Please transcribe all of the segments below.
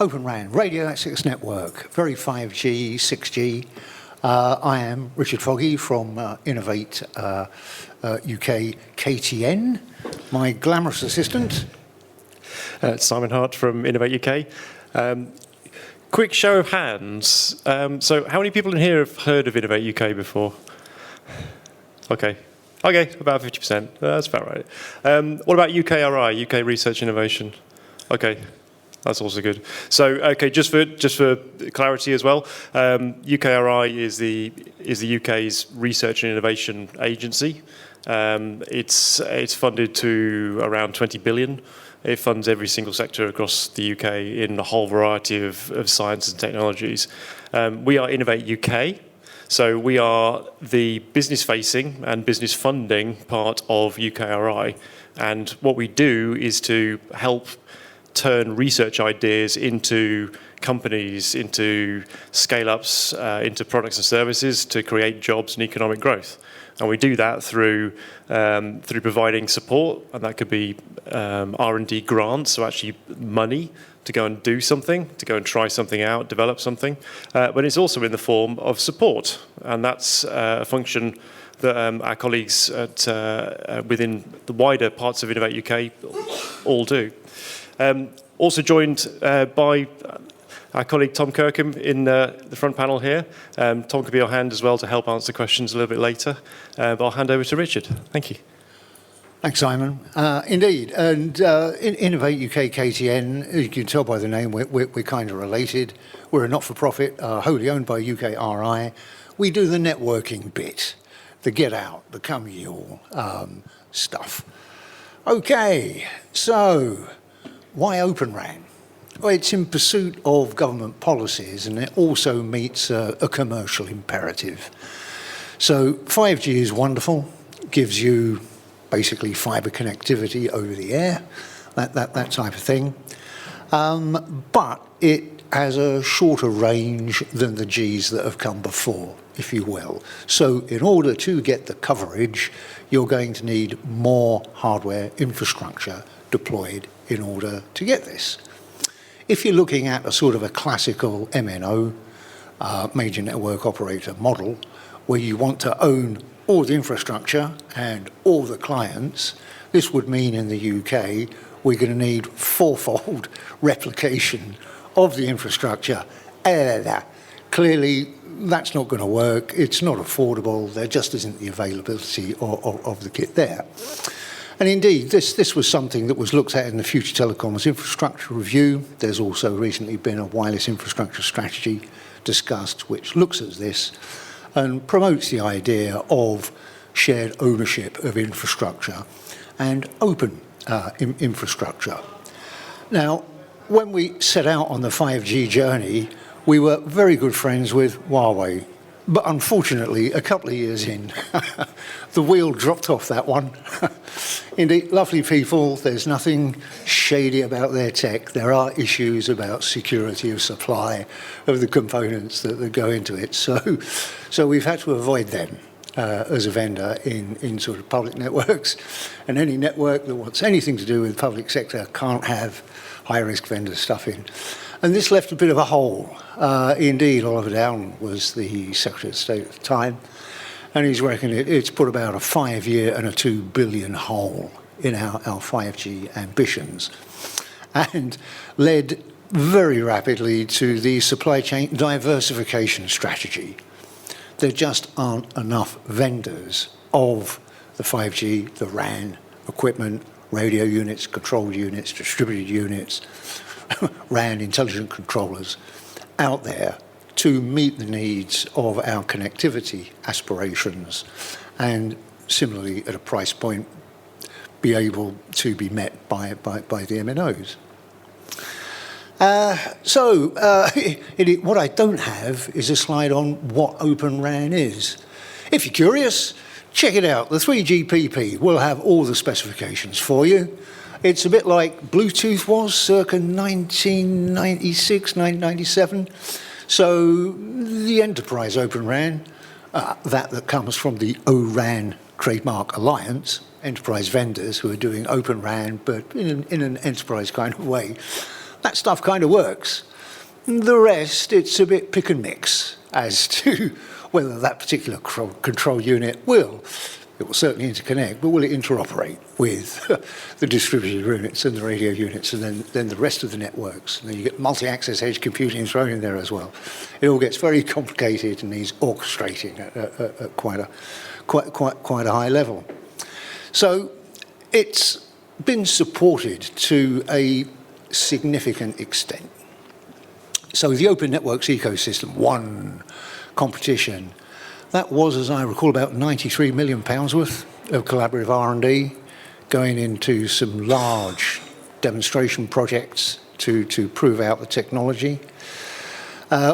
OpenRAN, Radio Access Network, very 5G, 6G. I am Richard Foggie from Innovate UK KTN, my glamorous assistant. Simon Hart from Innovate UK. Quick show of hands. So how many people in here have heard of Innovate UK before? Okay, about 50%. That's about right. What about UKRI, UK Research Innovation? Okay, that's also good. So, okay, just for clarity as well, UKRI is the UK's research and innovation agency. It's funded to around 20 billion. It funds every single sector across the UK in a whole variety of science and technologies. We are Innovate UK. So we are the business-facing and business-funding part of UKRI. And what we do is to help turn research ideas into companies, into scale-ups, into products and services to create jobs and economic growth. And we do that through providing support, and that could be R&D grants, so actually money to go and do something, to go and try something out, develop something. But it's also in the form of support, and that's a function that our colleagues within the wider parts of Innovate UK all do. Also joined by our colleague Tom Kirkham in the front panel here. Tom could be on hand as well to help answer questions a little bit later. But I'll hand over to Richard. Thank you. Thanks, Simon. Indeed, and in Innovate UK KTN, you can tell by the name, we're kind of related. We're a not-for-profit, wholly owned by UKRI. We do the networking bit, the get out, the come ye all stuff. Okay, so why OpenRAN? Well, it's in pursuit of government policies, and it also meets a commercial imperative. So 5G is wonderful, gives you basically fibre connectivity over the air, that type of thing. But it has a shorter range than the Gs that have come before, if you will. So in order to get the coverage, you're going to need more hardware infrastructure deployed in order to get this. If you're looking at a sort of a classical MNO, major network operator model, where you want to own all the infrastructure and all the clients, this would mean in the UK we're going to need fourfold replication of the infrastructure. Clearly, that's not going to work. It's not affordable. There just isn't the availability of the kit there. And indeed, this was something that was looked at in the Future Telecoms Infrastructure Review. There's also recently been a wireless infrastructure strategy discussed, which looks at this and promotes the idea of shared ownership of infrastructure and open infrastructure. Now, when we set out on the 5G journey, we were very good friends with Huawei. But unfortunately, a couple of years in, the wheel dropped off that one. Indeed, lovely people, there's nothing shady about their tech. There are issues about security of supply of the components that go into it. So we've had to avoid them as a vendor in sort of public networks. And any network that wants anything to do with the public sector can't have high-risk vendor stuff in. And this left a bit of a hole. Indeed, Oliver Dowden was the Secretary of State at the time, and he's reckoned it's put about a 5-year and a 2 billion hole in our 5G ambitions, and led very rapidly to the supply chain diversification strategy. There just aren't enough vendors of the 5G, the RAN equipment, radio units, control units, distributed units, RAN intelligent controllers out there to meet the needs of our connectivity aspirations, and similarly at a price point be able to be met by the MNOs. What I don't have is a slide on what OpenRAN is. If you're curious, check it out. The 3GPP will have all the specifications for you. It's a bit like Bluetooth was circa 1996, 1997. So the enterprise OpenRAN, that comes from the ORAN Trademark Alliance, enterprise vendors who are doing OpenRAN, but in an enterprise kind of way. that stuff kind of works. The rest, it's a bit pick and mix as to whether that particular control unit it will certainly interconnect, but will it interoperate with the distributed units and the radio units and then the rest of the networks? And then you get multi-access edge computing thrown in there as well. It all gets very complicated and needs orchestrating at quite a high level. So it's been supported to a significant extent. So the Open Networks ecosystem won competition. That was, as I recall, about £93 million worth of collaborative R&D going into some large demonstration projects to prove out the technology.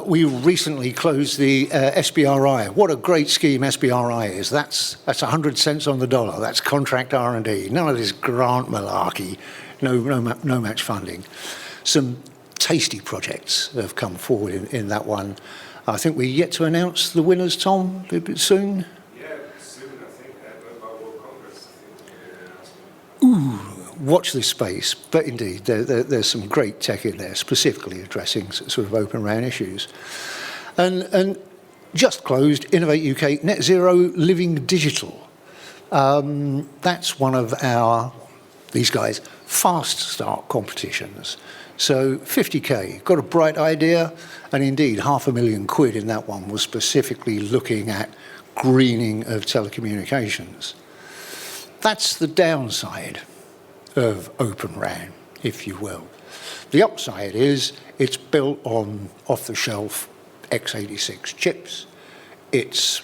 We recently closed the SBRI. What a great scheme SBRI is. That's 100 cents on the dollar. That's contract R&D. None of this grant malarkey, no match funding. Some tasty projects have come forward in that one. I think we're yet to announce the winners, Tom, a bit soon. Yeah, soon, I think, at World Congress, I think. Ooh, watch this space. But indeed, there's some great tech in there, specifically addressing sort of OpenRAN issues. And just closed, Innovate UK Net Zero Living Digital. That's one of these guys, fast start competitions. So 50K, got a bright idea, and indeed £500,000 in that one was specifically looking at greening of telecommunications. That's the downside of OpenRAN, if you will. The upside is it's built on off-the-shelf x86 chips. It's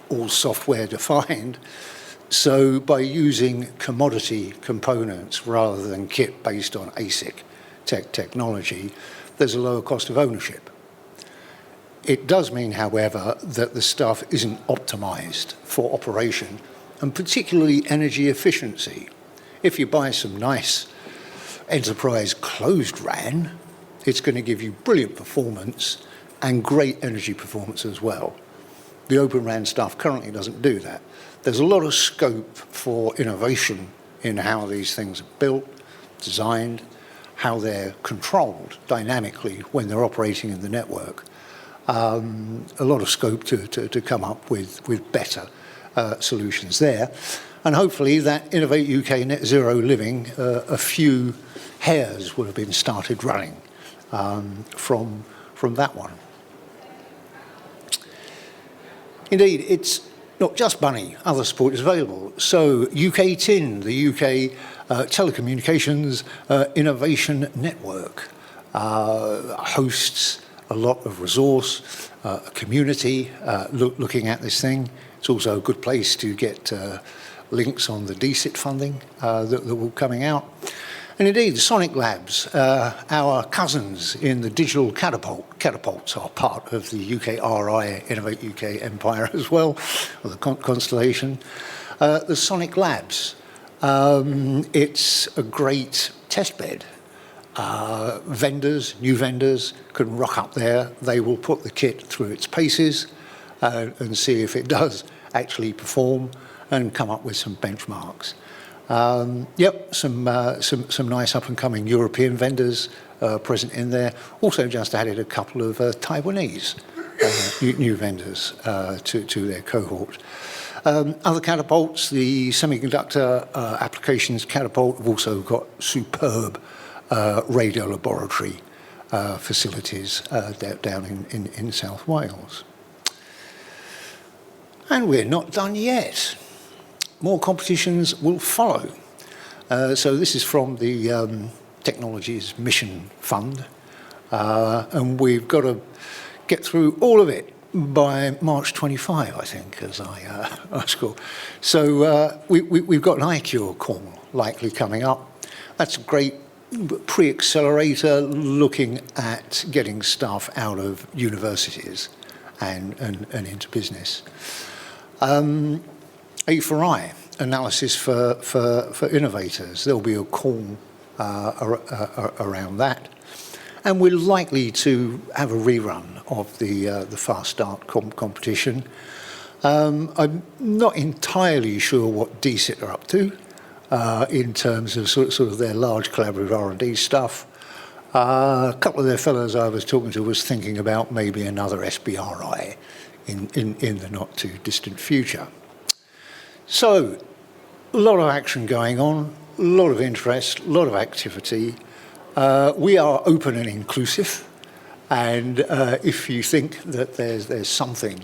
all software defined. So by using commodity components rather than kit based on ASIC technology, there's a lower cost of ownership. It does mean, however, that the stuff isn't optimized for operation and particularly energy efficiency. If you buy some nice enterprise closed RAN, it's going to give you brilliant performance and great energy performance as well. The OpenRAN stuff currently doesn't do that. There's a lot of scope for innovation in how these things are built, designed, how they're controlled dynamically when they're operating in the network. A lot of scope to come up with better solutions there. And hopefully that Innovate UK Net Zero Living, a few hairs will have been started running from that one. Indeed, it's not just Bunny, other support is available. So UK TIN, the UK Telecommunications Innovation Network, hosts a lot of resource, a community looking at this thing. It's also a good place to get links on the DSIT funding that will be coming out. And indeed, the Sonic Labs, our cousins in the digital catapults are part of the UKRI Innovate UK empire as well, or the constellation. The Sonic Labs, it's a great test bed. New vendors can rock up there. They will put the kit through its paces and see if it does actually perform and come up with some benchmarks. Yep, some nice up-and-coming European vendors present in there. Also just added a couple of Taiwanese new vendors to their cohort. Other catapults, the semiconductor applications catapult, have also got superb radio laboratory facilities down in South Wales. And we're not done yet. More competitions will follow. So this is from the Technologies Mission Fund, and we've got to get through all of it by March 25, I think, as I score. So we've got an iCure call likely coming up. That's a great pre-accelerator looking at getting stuff out of universities and into business. A4I, analysis for innovators. There'll be a call around that. And we're likely to have a rerun of the Fast Start competition. I'm not entirely sure what DSIT are up to in terms of sort of their large collaborative R&D stuff. A couple of their fellows I was talking to was thinking about maybe another SBRI in the not too distant future. So, a lot of action going on, a lot of interest, a lot of activity. We are open and inclusive, and if you think that there's something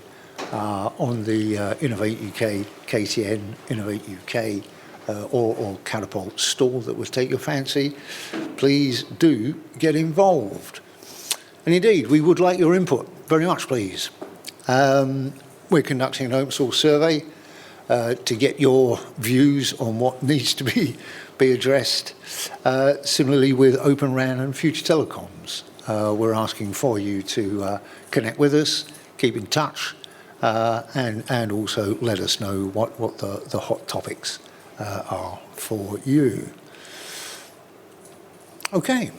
on the Innovate UK, KTN, Innovate UK, or Catapult store that would take your fancy, please do get involved. And indeed, we would like your input, very much please. We're conducting an open source survey to get your views on what needs to be addressed. Similarly with OpenRAN and future telecoms, we're asking for you to connect with us, keep in touch, and also let us know what the hot topics are for you. Okay.